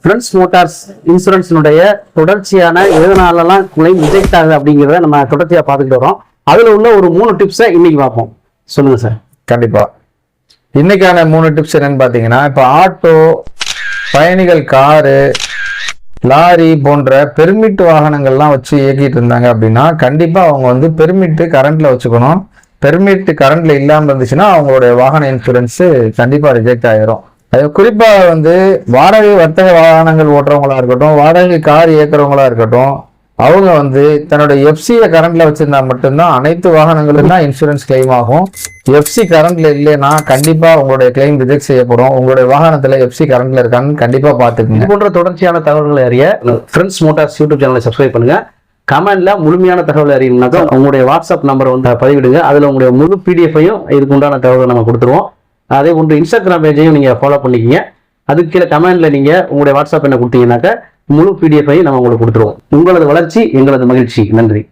Friends Motors இன்சூரன்ஸினுடைய தொடர்ச்சியான எதனாலலாம் claim reject ஆகுது அப்படிங்கிறத நம்ம தொடர்ச்சியாக பார்த்துக்கிட்டு வரோம். அதில் உள்ள ஒரு 3 டிப்ஸை இன்னைக்கு பார்ப்போம். சொல்லுங்க சார். கண்டிப்பா. இன்னைக்கான 3 டிப்ஸ் என்னன்னு பார்த்தீங்கன்னா, இப்போ ஆட்டோ, பயணிகள் காரு, லாரி போன்ற பெர்மிட் வாகனங்கள்லாம் வச்சு இயக்கிட்டு இருந்தாங்க அப்படின்னா கண்டிப்பா அவங்க வந்து பெர்மிட் கரண்ட்ல வச்சுக்கணும். பெர்மிட் கரண்ட்ல இல்லாமல் இருந்துச்சுன்னா அவங்களுடைய வாகன இன்சூரன்ஸ் கண்டிப்பா ரிஜெக்ட் ஆயிரும். அது குறிப்பா வந்து வாடகை வர்த்தக வாகனங்கள் ஓட்டுறவங்களா இருக்கட்டும், வாடகை கார் இயக்குறவங்களா இருக்கட்டும், அவங்க வந்து தன்னுடைய எஃப்சியை கரண்ட்ல வச்சிருந்தா மட்டும்தான் அனைத்து வாகனங்களும் தான் இன்சூரன்ஸ் கிளைம் ஆகும். எஃப்சி கரண்ட்ல இல்லைன்னா கண்டிப்பா உங்களுடைய கிளைம் ரிஜெக்ட் செய்யப்படும். உங்களுடைய வாகனத்துல எஃப்சி கரண்ட்ல இருக்கான்னு கண்டிப்பா பாத்துக்கோங்க. இது போன்ற தொடர்ச்சியான தகவல்களை அறிய ஃப்ரெண்ட்ஸ் மோட்டார்ஸ் யூடியூப் சேனலை சப்ஸ்கிரைப் பண்ணுங்க. கமெண்ட்ல முழுமையான தகவல் அறியணும்னாக்கா உங்களுடைய வாட்ஸ்அப் நம்பரை வந்து பதிவிடுங்க. அதுல உங்களுடைய முழு பிடிஎஃபையும் இதுக்கு உண்டான தகவலை நம்ம கொடுத்துருவோம். அதே போன்று இன்ஸ்டாகிராம் பேஜையும் நீங்க ஃபாலோ பண்ணிக்கிங்க. அதுக்கு கீழே கமெண்ட்ல நீங்க உங்களுடைய வாட்ஸ்அப் என்ன கொடுத்தீங்கன்னாக்கா முழு பிடிஎஃபையும் நம்ம உங்களுக்கு கொடுத்துருவோம். உங்களது வளர்ச்சி எங்களது மகிழ்ச்சி. நன்றி.